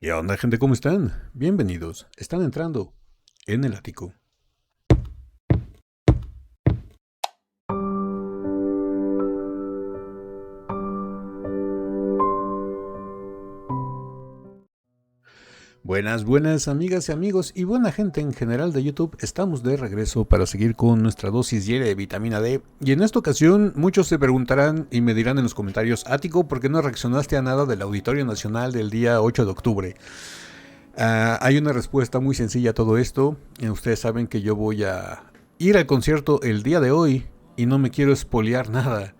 ¿Qué onda, gente? ¿Cómo están? Bienvenidos. Están entrando en el ático. Buenas, buenas amigas y amigos y buena gente en general de YouTube. Estamos de regreso para seguir con nuestra dosis diaria de vitamina D. Y en esta ocasión muchos se preguntarán y me dirán en los comentarios: Ático, ¿por qué no reaccionaste a nada del Auditorio Nacional del día 8 de octubre? Hay una respuesta muy sencilla a todo esto. Ustedes saben que yo voy a ir al concierto el día de hoy y no me quiero espolear nada.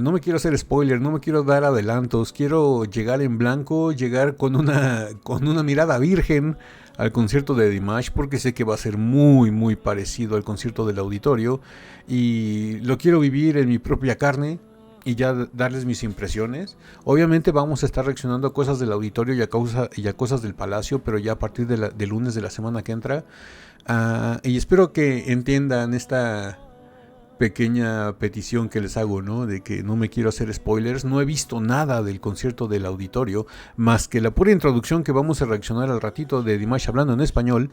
No me quiero hacer spoiler, no me quiero dar adelantos, quiero llegar en blanco, llegar con una mirada virgen al concierto de Dimash, porque sé que va a ser muy muy parecido al concierto del auditorio y lo quiero vivir en mi propia carne y ya darles mis impresiones. Obviamente vamos a estar reaccionando a cosas del auditorio y a cosas del palacio, pero ya a partir de lunes de la semana que entra. Y espero que entiendan esta pequeña petición que les hago, ¿no? De que no me quiero hacer spoilers. No he visto nada del concierto del auditorio, más que la pura introducción que vamos a reaccionar al ratito de Dimash hablando en español,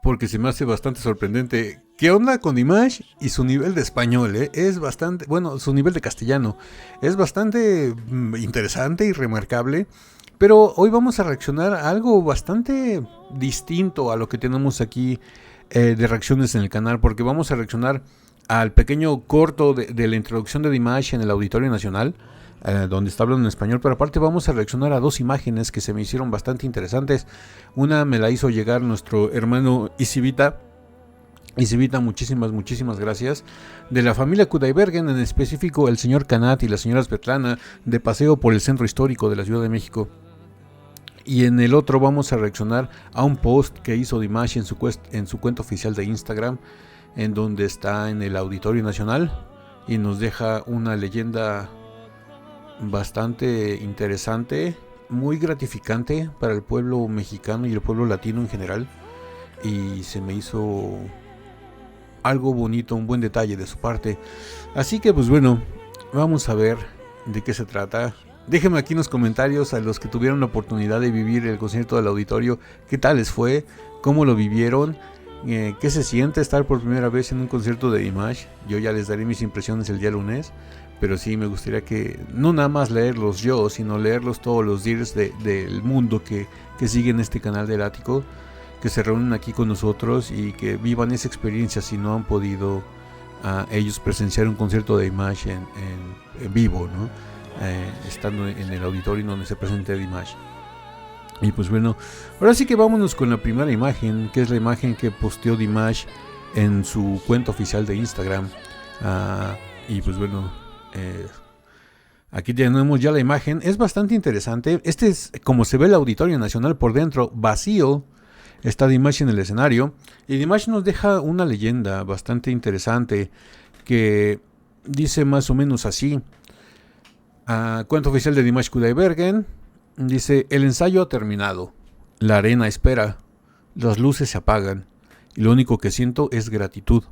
porque se me hace bastante sorprendente. ¿Qué onda con Dimash y su nivel de español? Es bastante, bueno, su nivel de castellano es bastante interesante y remarcable. Pero hoy vamos a reaccionar a algo bastante distinto a lo que tenemos aquí de reacciones en el canal, porque vamos a reaccionar al pequeño corto de la introducción de Dimash en el Auditorio Nacional, donde está hablando en español, pero aparte vamos a reaccionar a dos imágenes que se me hicieron bastante interesantes. Una me la hizo llegar nuestro hermano Isivita. Isivita, muchísimas gracias. De la familia Kudaibergen, en específico el señor Kanat y la señora Svetlana, de paseo por el centro histórico de la Ciudad de México. Y en el otro vamos a reaccionar a un post que hizo Dimash en su cuenta oficial de Instagram, en donde está en el Auditorio Nacional y nos deja una leyenda bastante interesante, muy gratificante para el pueblo mexicano y el pueblo latino en general. Y se me hizo algo bonito, un buen detalle de su parte. Así que pues bueno, vamos a ver de qué se trata. Déjenme aquí en los comentarios a los que tuvieron la oportunidad de vivir el concierto del auditorio, qué tal les fue, cómo lo vivieron, qué se siente estar por primera vez en un concierto de Dimash. Yo ya les daré mis impresiones el día lunes, pero sí me gustaría que no nada más leerlos yo, sino leerlos todos los días del mundo que siguen este canal del ático, que se reúnen aquí con nosotros y que vivan esa experiencia si no han podido ellos presenciar un concierto de Dimash en vivo, ¿no? Estando en el auditorio donde se presenta Dimash. Y pues bueno, ahora sí que vámonos con la primera imagen, que es la imagen que posteó Dimash en su cuenta oficial de Instagram. Y pues bueno, aquí tenemos ya la imagen. Es bastante interesante. Este es como se ve el Auditorio Nacional por dentro, vacío. Está Dimash en el escenario. Y Dimash nos deja una leyenda bastante interesante que dice más o menos así. Cuenta oficial de Dimash Kudaibergen. Dice: el ensayo ha terminado. La arena espera. Las luces se apagan. Y lo único que siento es gratitud.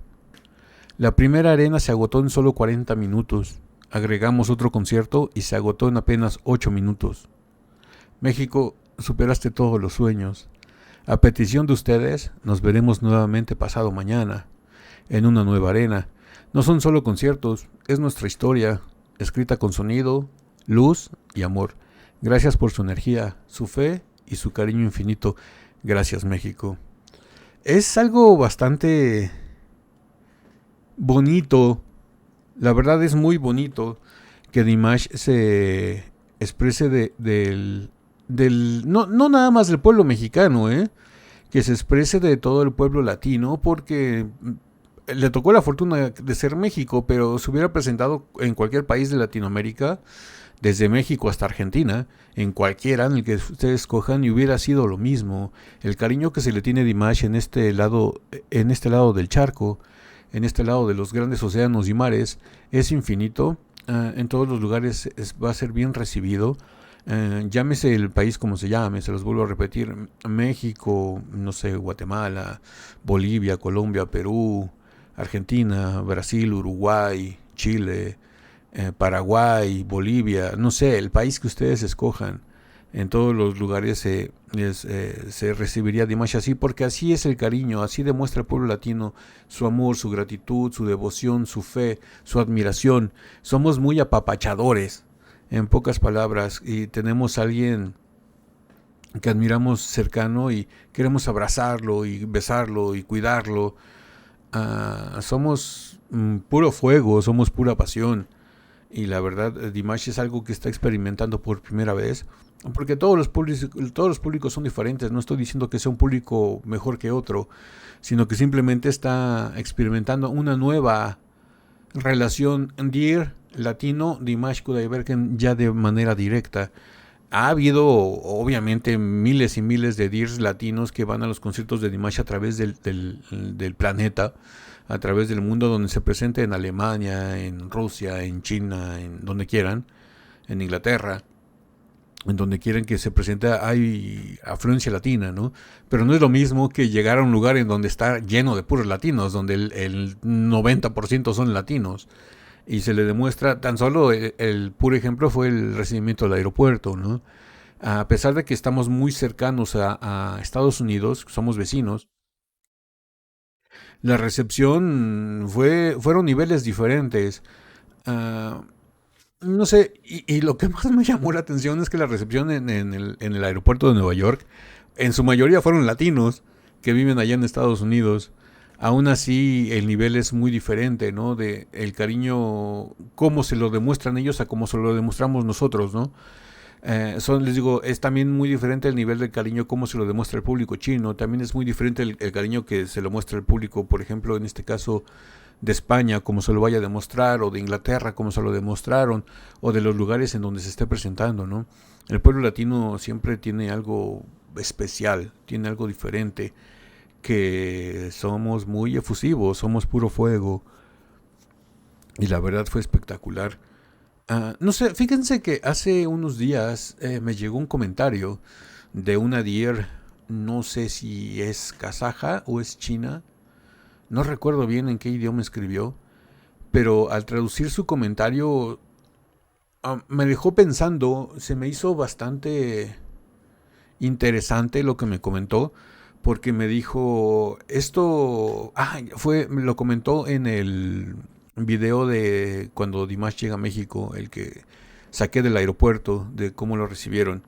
La primera arena se agotó en solo 40 minutos. Agregamos otro concierto y se agotó en apenas 8 minutos. México, superaste todos los sueños. A petición de ustedes, nos veremos nuevamente pasado mañana, en una nueva arena. No son solo conciertos, es nuestra historia, escrita con sonido, luz y amor. Gracias por su energía, su fe y su cariño infinito. Gracias, México. Es algo bastante bonito, la verdad es muy bonito que Dimash se exprese no nada más del pueblo mexicano, que se exprese de todo el pueblo latino, porque le tocó la fortuna de ser México, pero se hubiera presentado en cualquier país de Latinoamérica, desde México hasta Argentina, en cualquiera en el que ustedes escojan, y hubiera sido lo mismo. El cariño que se le tiene a Dimash en este lado del charco, en este lado de los grandes océanos y mares, es infinito. En todos los lugares va a ser bien recibido. Llámese el país como se llame, se los vuelvo a repetir: México, no sé, Guatemala, Bolivia, Colombia, Perú, Argentina, Brasil, Uruguay, Chile, Paraguay, Bolivia, no sé, el país que ustedes escojan. En todos los lugares se recibiría Dimash así, porque así es el cariño, así demuestra el pueblo latino su amor, su gratitud, su devoción, su fe, su admiración. Somos muy apapachadores, en pocas palabras, y tenemos a alguien que admiramos cercano y queremos abrazarlo y besarlo y cuidarlo. Somos puro fuego, somos pura pasión. Y la verdad, Dimash es algo que está experimentando por primera vez. Porque todos los públicos son diferentes. No estoy diciendo que sea un público mejor que otro, sino que simplemente está experimentando una nueva relación Dear latino Dimash Kudaibergen ya de manera directa. Ha habido obviamente miles y miles de Dears latinos que van a los conciertos de Dimash a través del planeta, a través del mundo, donde se presente en Alemania, en Rusia, en China, en donde quieran, en Inglaterra, en donde quieran que se presente, hay afluencia latina, ¿no? Pero no es lo mismo que llegar a un lugar en donde está lleno de puros latinos, donde el 90% son latinos. Y se le demuestra, tan solo el puro ejemplo fue el recibimiento del aeropuerto, ¿no? A pesar de que estamos muy cercanos a Estados Unidos, somos vecinos, la recepción fueron niveles diferentes. Uh, no sé, y lo que más me llamó la atención es que la recepción en el aeropuerto de Nueva York, en su mayoría fueron latinos que viven allá en Estados Unidos. Aún así, el nivel es muy diferente, ¿no? De el cariño, cómo se lo demuestran ellos a cómo se lo demostramos nosotros, ¿no? Les digo, es también muy diferente el nivel de cariño, cómo se lo demuestra el público chino. También es muy diferente el cariño que se lo muestra el público, por ejemplo, en este caso de España, como se lo vaya a demostrar, o de Inglaterra, como se lo demostraron, o de los lugares en donde se esté presentando, ¿no? El pueblo latino siempre tiene algo especial, tiene algo diferente, que somos muy efusivos, somos puro fuego, y la verdad fue espectacular. No sé, fíjense que hace unos días me llegó un comentario de una deer, no sé si es kazaja o es china, no recuerdo bien en qué idioma escribió, pero al traducir su comentario me dejó pensando, se me hizo bastante interesante lo que me comentó, porque me dijo, me lo comentó en el video de cuando Dimash llega a México, el que saqué del aeropuerto, de cómo lo recibieron.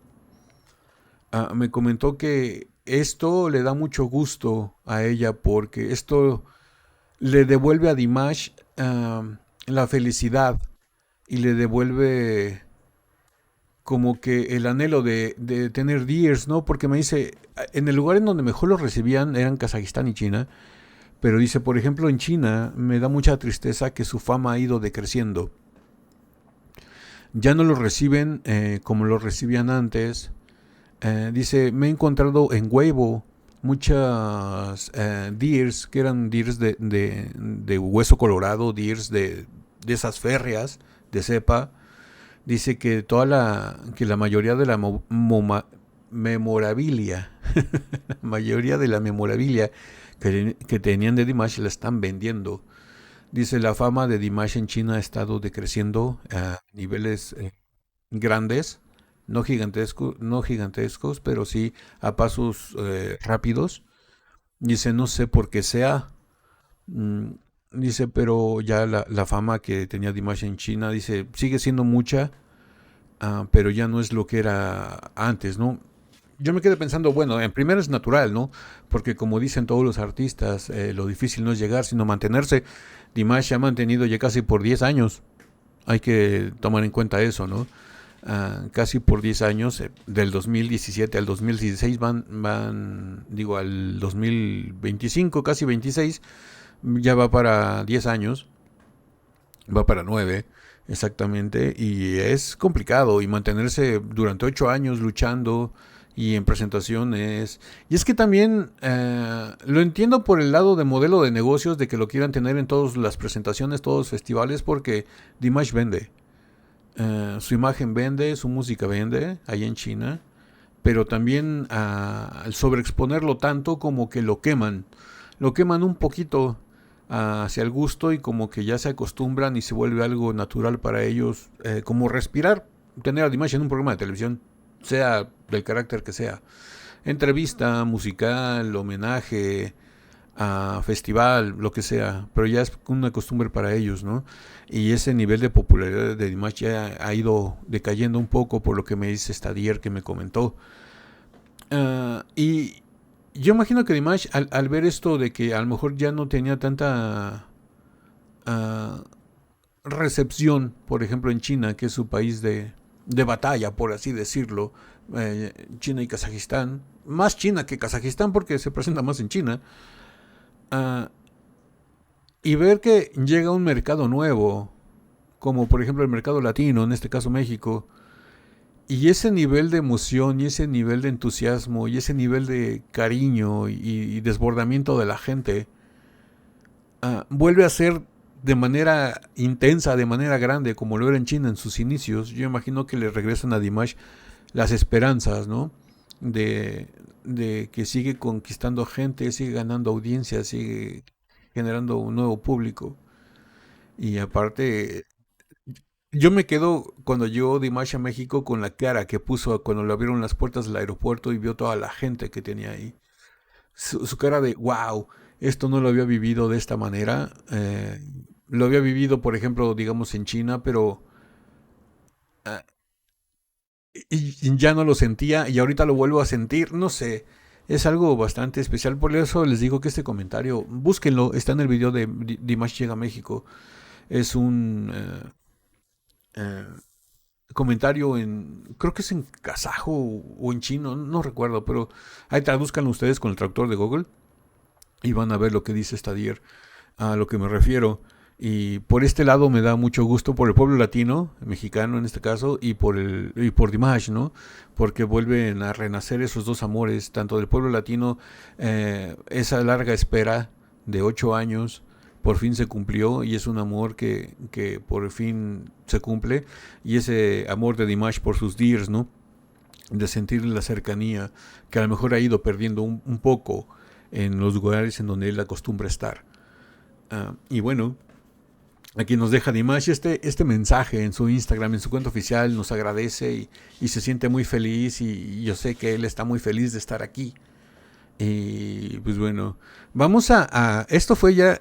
Me comentó que esto le da mucho gusto a ella porque esto le devuelve a Dimash la felicidad y le devuelve como que el anhelo de tener Deers, ¿no? Porque me dice, en el lugar en donde mejor los recibían eran Kazajistán y China, pero dice, por ejemplo, en China me da mucha tristeza que su fama ha ido decreciendo. Ya no los reciben como los recibían antes. Dice, me he encontrado en Weibo muchas deers que eran deers de hueso colorado, deers de esas férreas de cepa. Dice que que la mayoría de la memorabilia, la mayoría de la memorabilia que tenían de Dimash la están vendiendo. Dice, la fama de Dimash en China ha estado decreciendo a niveles grandes, no gigantescos, pero sí a pasos rápidos. Dice, no sé por qué sea. Mm, Dice, pero ya la fama que tenía Dimash en China, dice, sigue siendo mucha, pero ya no es lo que era antes, ¿no? Yo me quedé pensando, bueno, en primero es natural, ¿no? Porque como dicen todos los artistas, lo difícil no es llegar, sino mantenerse. Dimash se ha mantenido ya casi por 10 años. Hay que tomar en cuenta eso, ¿no? Casi por 10 años, del 2017 al 2016 digo, al 2025, casi 26, ya va para 10 años, va para 9 exactamente, y es complicado, y mantenerse durante 8 años luchando y en presentaciones. Y es que también lo entiendo por el lado de modelo de negocios, de que lo quieran tener en todas las presentaciones, todos los festivales, porque Dimash vende. Su imagen vende, su música vende, allá en China, pero también al sobreexponerlo tanto como que lo queman un poquito hacia el gusto y como que ya se acostumbran y se vuelve algo natural para ellos, como respirar, tener a Dimash en un programa de televisión. sea del carácter que sea. Entrevista, musical, homenaje, a festival, lo que sea, pero ya es una costumbre para ellos, ¿no? Y ese nivel de popularidad de Dimash ya ha ido decayendo un poco por lo que me dice Stadier que me comentó. Y yo imagino que Dimash al ver esto de que a lo mejor ya no tenía tanta uh, recepción, por ejemplo en China, que es su país de batalla, por así decirlo, China y Kazajistán, más China que Kazajistán porque se presenta más en China, uh, y ver que llega un mercado nuevo, como por ejemplo el mercado latino, en este caso México, y ese nivel de emoción y ese nivel de entusiasmo y ese nivel de cariño y desbordamiento de la gente vuelve a ser de manera intensa, de manera grande, como lo era en China en sus inicios. Yo imagino que le regresan a Dimash las esperanzas, ¿no? De que sigue conquistando gente, sigue ganando audiencia, sigue generando un nuevo público. Y aparte, yo me quedo cuando llegó Dimash a México con la cara que puso cuando le abrieron las puertas del aeropuerto y vio toda la gente que tenía ahí. Su cara de, wow, esto no lo había vivido de esta manera. Lo había vivido, por ejemplo, digamos en China, pero uh, y ya no lo sentía y ahorita lo vuelvo a sentir. No sé, es algo bastante especial. Por eso les digo que este comentario, búsquenlo, está en el video de Dimash llega a México. Es un comentario en, creo que es en kazajo o en chino, no recuerdo, pero ahí traduzcanlo ustedes con el traductor de Google y van a ver lo que dice Stadier, a lo que me refiero. Y por este lado me da mucho gusto por el pueblo latino, mexicano en este caso, y por Dimash, ¿no? Porque vuelven a renacer esos dos amores, tanto del pueblo latino, esa larga espera de 8 años, por fin se cumplió y es un amor que por fin se cumple. Y ese amor de Dimash por sus dears, ¿no? De sentir la cercanía, que a lo mejor ha ido perdiendo un poco en los lugares en donde él acostumbra estar. Y bueno, aquí nos deja Dimash este mensaje en su Instagram, en su cuenta oficial, nos agradece y se siente muy feliz y yo sé que él está muy feliz de estar aquí. Y pues bueno, vamos esto fue ya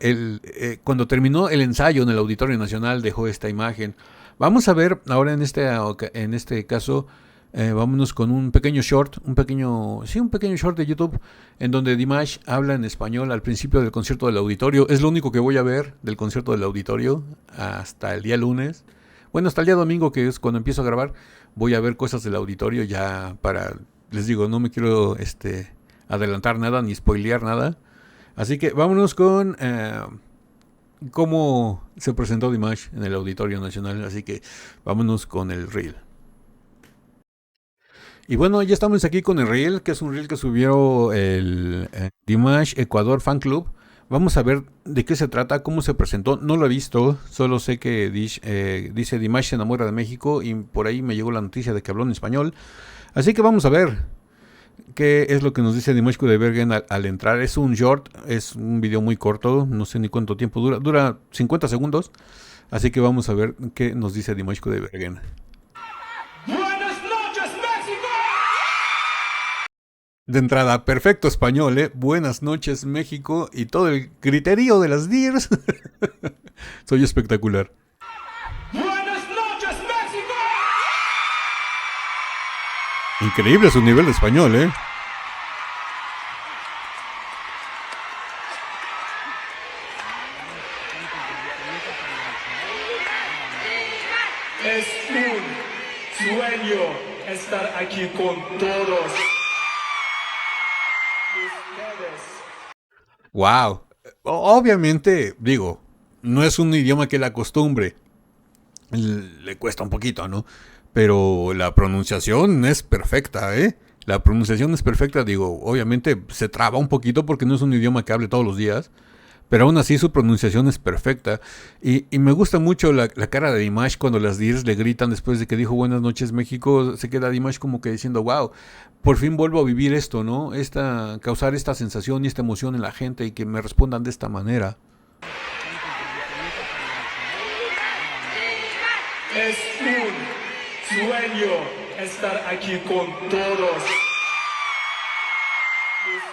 cuando terminó el ensayo en el Auditorio Nacional dejó esta imagen. Vamos a ver ahora en este caso, vámonos con un pequeño short, un pequeño short de YouTube en donde Dimash habla en español al principio del concierto del auditorio. Es lo único que voy a ver del concierto del auditorio hasta el día lunes. Bueno, hasta el día domingo, que es cuando empiezo a grabar, voy a ver cosas del auditorio ya les digo, no me quiero adelantar nada ni spoilear nada. Así que vámonos con cómo se presentó Dimash en el Auditorio Nacional. Así que vámonos con el reel. Y bueno, ya estamos aquí con el reel, que es un reel que subió el Dimash Ecuador Fan Club. Vamos a ver de qué se trata, cómo se presentó. No lo he visto, solo sé que dice Dimash se enamora de México y por ahí me llegó la noticia de que habló en español. Así que vamos a ver qué es lo que nos dice Dimash Kudaibergen al entrar. Es un short, es un video muy corto, no sé ni cuánto tiempo dura 50 segundos. Así que vamos a ver qué nos dice Dimash Kudaibergen. De entrada, perfecto español, ¿eh? Buenas noches, México, y todo el criterio de las DIRs. Soy espectacular. Buenas noches, México. Increíble su nivel de español, ¿eh? Es un sueño estar aquí con todos. Wow. Obviamente, digo, no es un idioma que le acostumbre. Le cuesta un poquito, ¿no? Pero la pronunciación es perfecta, ¿eh? La pronunciación es perfecta, digo, obviamente se traba un poquito porque no es un idioma que hable todos los días. Pero aún así su pronunciación es perfecta. Y me gusta mucho la cara de Dimash cuando las DIRs le gritan después de que dijo Buenas noches México. Se queda Dimash como que diciendo, wow, por fin vuelvo a vivir esto, ¿no? Causar esta sensación y esta emoción en la gente y que me respondan de esta manera. Es un sueño estar aquí con todos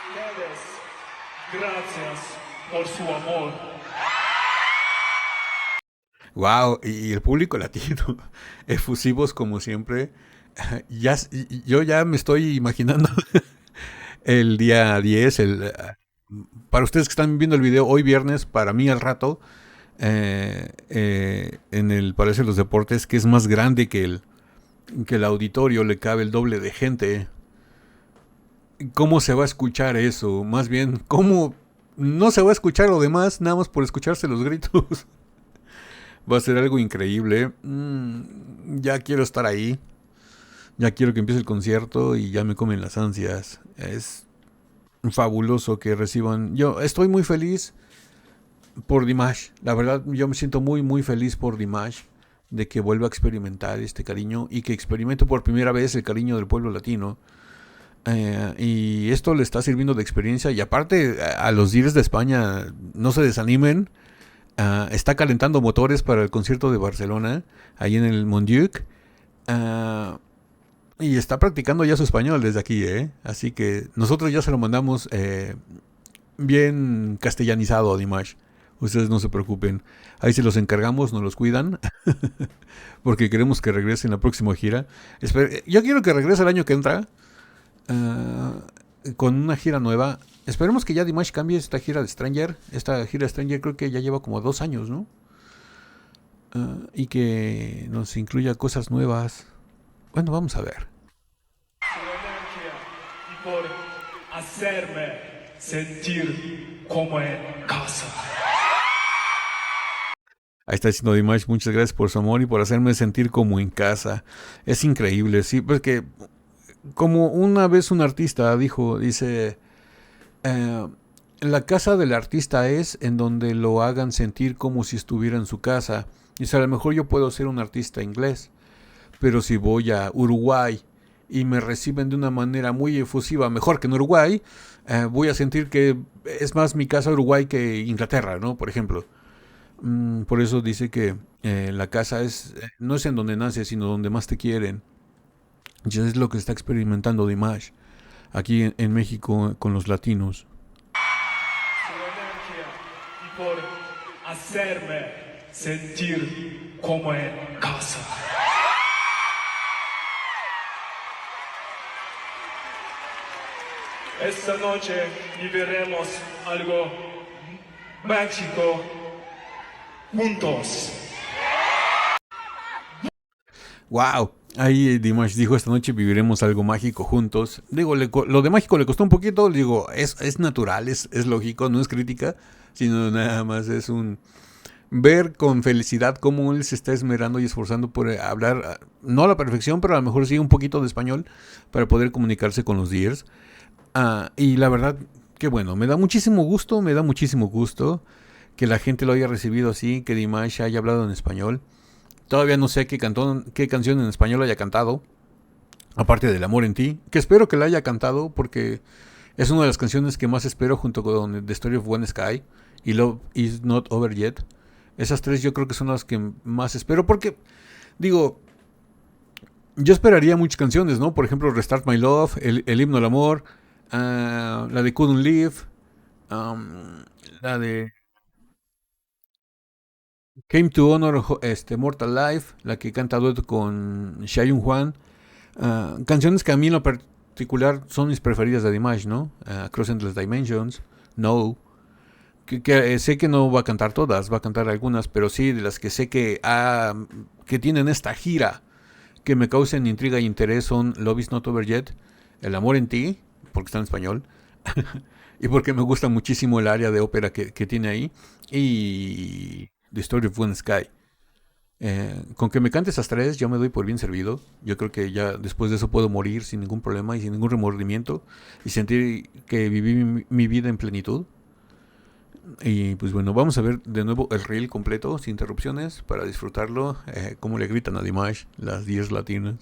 ustedes. Gracias por su amor. Wow, y el público latino, efusivos como siempre. Yo ya me estoy imaginando el día 10, para ustedes que están viendo el video hoy viernes, para mí al rato, en el Palacio de los Deportes, que es más grande que el auditorio, le cabe el doble de gente. ¿Cómo se va a escuchar eso? Más bien, ¿cómo no se va a escuchar lo demás nada más por escucharse los gritos? Va a ser algo increíble. Ya quiero estar ahí. Ya quiero que empiece el concierto y ya me comen las ansias. Es fabuloso que reciban. Yo estoy muy feliz por Dimash. La verdad, yo me siento muy, muy feliz por Dimash. De que vuelva a experimentar este cariño y que experimente por primera vez el cariño del pueblo latino. Y esto le está sirviendo de experiencia. Y aparte, a los Dears de España, no se desanimen. Está calentando motores para el concierto de Barcelona, ahí en el Montjuic. Y está practicando ya su español desde aquí, ¿eh? Así que nosotros ya se lo mandamos bien castellanizado a Dimash. Ustedes no se preocupen. Ahí se los encargamos, nos los cuidan. Porque queremos que regrese en la próxima gira. Yo quiero que regrese el año que entra. Con una gira nueva. Esperemos que ya Dimash cambie esta gira de Stranger. Esta gira de Stranger creo que ya lleva como 2 años, ¿no? Y que nos incluya cosas nuevas. Bueno, vamos a ver. Su energía y por hacerme sentir como en casa. Ahí está diciendo Dimash, muchas gracias por su amor y por hacerme sentir como en casa. Es increíble, sí, porque como una vez un artista dice, la casa del artista es en donde lo hagan sentir como si estuviera en su casa. Dice, a lo mejor yo puedo ser un artista inglés, pero si voy a Uruguay y me reciben de una manera muy efusiva, mejor que en Uruguay, voy a sentir que es más mi casa Uruguay que Inglaterra, ¿no? Por ejemplo. Por eso dice que la casa no es en donde naces, sino donde más te quieren. Y es lo que está experimentando Dimash aquí en México con los latinos. Su energía y por hacerme sentir como en casa. Esta noche viviremos algo mágico juntos. ¡Wow! Ahí Dimash dijo, esta noche viviremos algo mágico juntos. Digo, lo de mágico le costó un poquito. Digo, es natural, es lógico, no es crítica, sino nada más es un ver con felicidad cómo él se está esmerando y esforzando por hablar, no a la perfección, pero a lo mejor sí un poquito de español para poder comunicarse con los Dears. Y la verdad, que bueno, me da muchísimo gusto que la gente lo haya recibido así, que Dimash haya hablado en español. Todavía no sé qué canción en español haya cantado, aparte del Amor en ti, que espero que la haya cantado porque es una de las canciones que más espero junto con The Story of One Sky y Love Is Not Over Yet. Esas tres yo creo que son las que más espero porque, digo, yo esperaría muchas canciones, ¿no? Por ejemplo, Restart My Love, el himno al amor, la de Couldn't Live, la de Came to Honor Mortal Life, la que canta dueto con Xiaoyun Juan. Canciones que a mí en lo particular son mis preferidas de Dimash, ¿no? Cross Endless Dimensions, No. Que sé que no va a cantar todas, va a cantar algunas, pero sí de las que sé que tienen esta gira que me causan intriga e interés son Love Is Not Over Yet, El Amor en Ti, porque está en español, y porque me gusta muchísimo el área de ópera que tiene ahí, y The Story of One Sky. Con que me cante esas tres, yo me doy por bien servido. Yo creo que ya después de eso puedo morir sin ningún problema y sin ningún remordimiento y sentir que viví mi vida en plenitud. Y pues bueno, vamos a ver de nuevo el reel completo, sin interrupciones, para disfrutarlo. Cómo le gritan a Dimash las 10 latinas.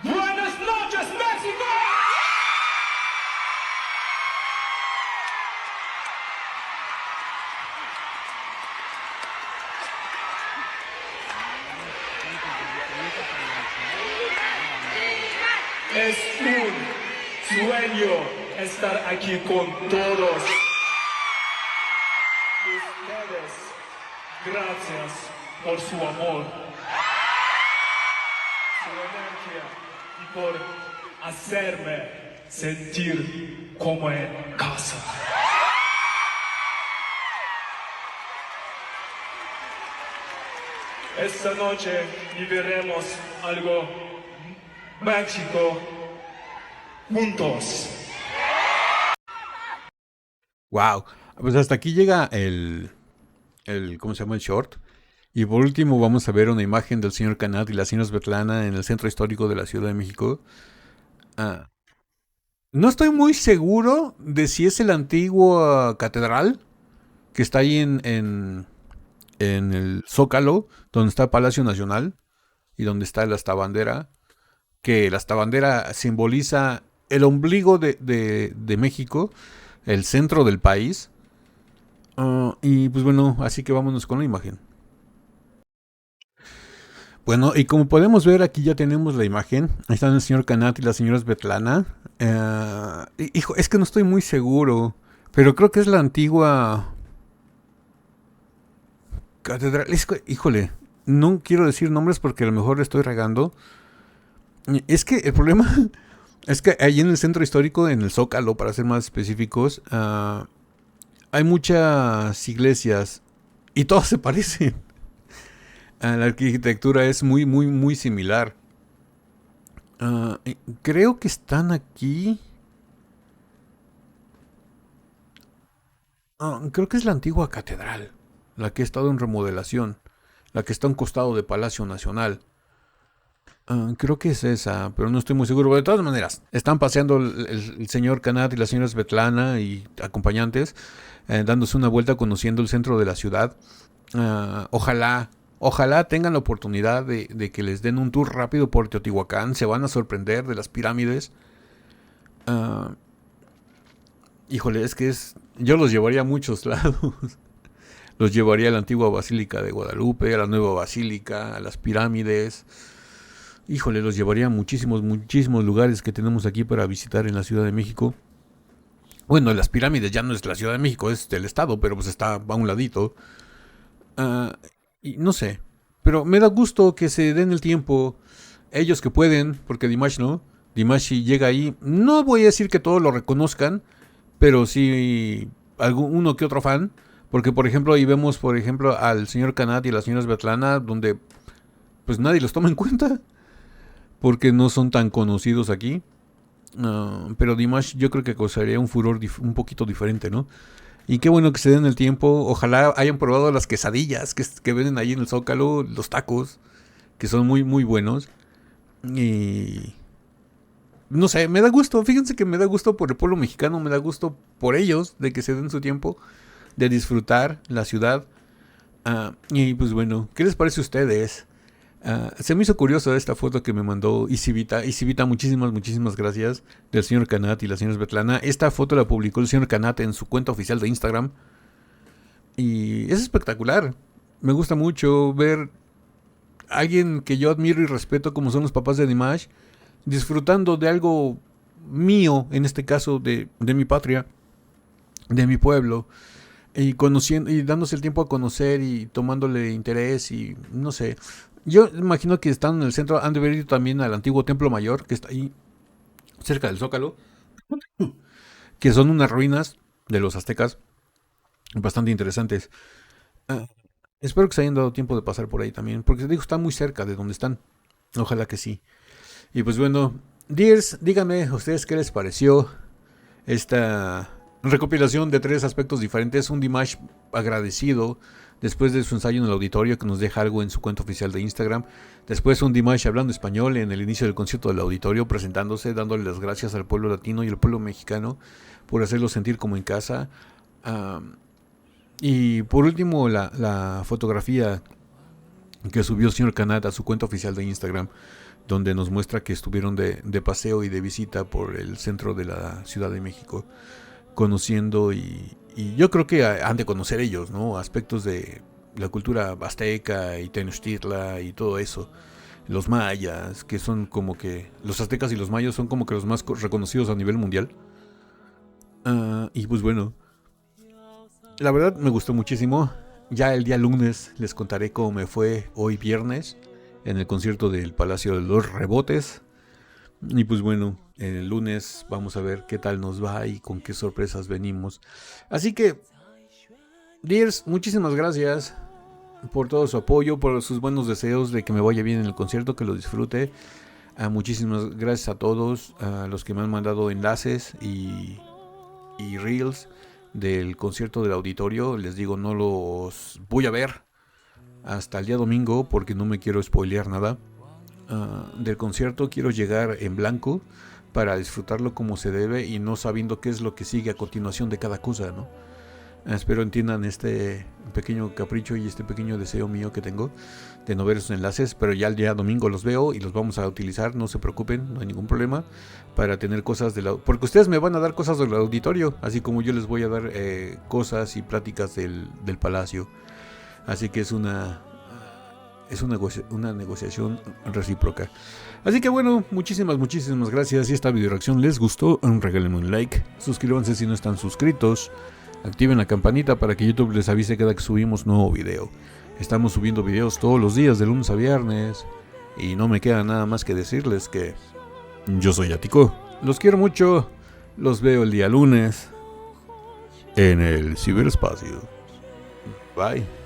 Buenas noches, México. Es un sueño estar aquí con todos ustedes. Gracias por su amor, su energía y por hacerme sentir como en casa. Esta noche viviremos algo mágico juntos. Wow. Pues hasta aquí llega ¿cómo se llama? El short. Y por último vamos a ver una imagen del señor Canat y la señora Svetlana en el centro histórico de la Ciudad de México. No estoy muy seguro de si es la antigua catedral que está ahí en el Zócalo, donde está Palacio Nacional y donde está la hasta bandera, que la hasta bandera simboliza el ombligo de México, el centro del país. Y pues bueno, así que vámonos con la imagen. Bueno, y como podemos ver, aquí ya tenemos la imagen. Ahí están el señor Canat y la señora Svetlana. Hijo, es que no estoy muy seguro, pero creo que es la antigua catedral. Híjole, no quiero decir nombres porque a lo mejor le estoy regando. Es que el problema es que ahí en el centro histórico, en el Zócalo, para ser más específicos, hay muchas iglesias y todas se parecen. La arquitectura es muy, muy, muy similar. Creo que están aquí. Creo que es la antigua catedral, la que ha estado en remodelación, la que está a un costado de Palacio Nacional. Creo que es esa, pero no estoy muy seguro. De todas maneras, están paseando el señor Canat y la señora Svetlana y acompañantes, dándose una vuelta, conociendo el centro de la ciudad. Ojalá tengan la oportunidad de que les den un tour rápido por Teotihuacán. Se van a sorprender de las pirámides. Híjole, yo los llevaría a muchos lados. Los llevaría a la antigua Basílica de Guadalupe, a la nueva Basílica, a las pirámides. Híjole, los llevaría a muchísimos, muchísimos lugares que tenemos aquí para visitar en la Ciudad de México. Bueno, las pirámides ya no es la Ciudad de México, es del estado, pero pues está a un ladito. Y no sé, pero me da gusto que se den el tiempo, ellos que pueden, porque Dimash no. Dimash si llega ahí, no voy a decir que todos lo reconozcan, pero sí uno que otro fan. Porque por ejemplo ahí vemos por ejemplo al señor Canat y a la señora Svetlana, donde pues nadie los toma en cuenta, porque no son tan conocidos aquí. Pero Dimash yo creo que causaría un furor un poquito diferente, ¿no? Y qué bueno que se den el tiempo. Ojalá hayan probado las quesadillas que venden ahí en el Zócalo, los tacos, que son muy, muy buenos. Y no sé, me da gusto. Fíjense que me da gusto por el pueblo mexicano, me da gusto por ellos de que se den su tiempo de disfrutar la ciudad. Y pues bueno, ¿qué les parece a ustedes? Se me hizo curioso esta foto que me mandó Isivita. Isivita, muchísimas, muchísimas gracias, del señor Canat y la señora Svetlana. Esta foto la publicó el señor Canat en su cuenta oficial de Instagram. Y es espectacular. Me gusta mucho ver a alguien que yo admiro y respeto, como son los papás de Dimash, disfrutando de algo mío, en este caso de mi patria, de mi pueblo. Y conociendo y dándose el tiempo a conocer y tomándole interés y no sé. Yo imagino que están en el centro, han de haber ido también al antiguo Templo Mayor, que está ahí cerca del Zócalo, que son unas ruinas de los aztecas bastante interesantes. Espero que se hayan dado tiempo de pasar por ahí también, porque digo, está muy cerca de donde están. Ojalá que sí. Y pues bueno, Dears, díganme ustedes qué les pareció esta recopilación de 3 aspectos diferentes. Un Dimash agradecido después de su ensayo en el auditorio, que nos deja algo en su cuenta oficial de Instagram. Después un Dimash hablando español en el inicio del concierto del auditorio, presentándose, dándole las gracias al pueblo latino y al pueblo mexicano por hacerlo sentir como en casa. Y por último la fotografía que subió el señor Canat a su cuenta oficial de Instagram, donde nos muestra que estuvieron de paseo y de visita por el centro de la Ciudad de México, conociendo y yo creo que han de conocer ellos, ¿no? Aspectos de la cultura azteca y Tenochtitlan y todo eso. los mayas, que son como que los aztecas y los mayas son como que los más reconocidos a nivel mundial. Y pues bueno, la verdad me gustó muchísimo. Ya el día lunes les contaré cómo me fue hoy viernes en el concierto del Palacio de los Rebotes. Y pues bueno, el lunes vamos a ver qué tal nos va y con qué sorpresas venimos. Así que, Dears, muchísimas gracias por todo su apoyo, por sus buenos deseos de que me vaya bien en el concierto, que lo disfrute. Muchísimas gracias a todos, a los que me han mandado enlaces y reels del concierto del auditorio. Les digo, no los voy a ver hasta el día domingo porque no me quiero spoilear nada. Del concierto quiero llegar en blanco para disfrutarlo como se debe y no sabiendo qué es lo que sigue a continuación de cada cosa, ¿no? Espero entiendan este pequeño capricho y este pequeño deseo mío que tengo de no ver esos enlaces, pero ya el día domingo los veo y los vamos a utilizar, no se preocupen, no hay ningún problema, para tener cosas porque ustedes me van a dar cosas del auditorio, así como yo les voy a dar cosas y pláticas del palacio. Así que es una negociación recíproca. Así que bueno, muchísimas gracias. Si esta video reacción les gustó, regálenme un like, suscríbanse si no están suscritos, activen la campanita para que YouTube les avise cada que subimos nuevo video. Estamos subiendo videos todos los días de lunes a viernes y no me queda nada más que decirles que yo soy Ático, los quiero mucho, los veo el día lunes en el ciberespacio. Bye.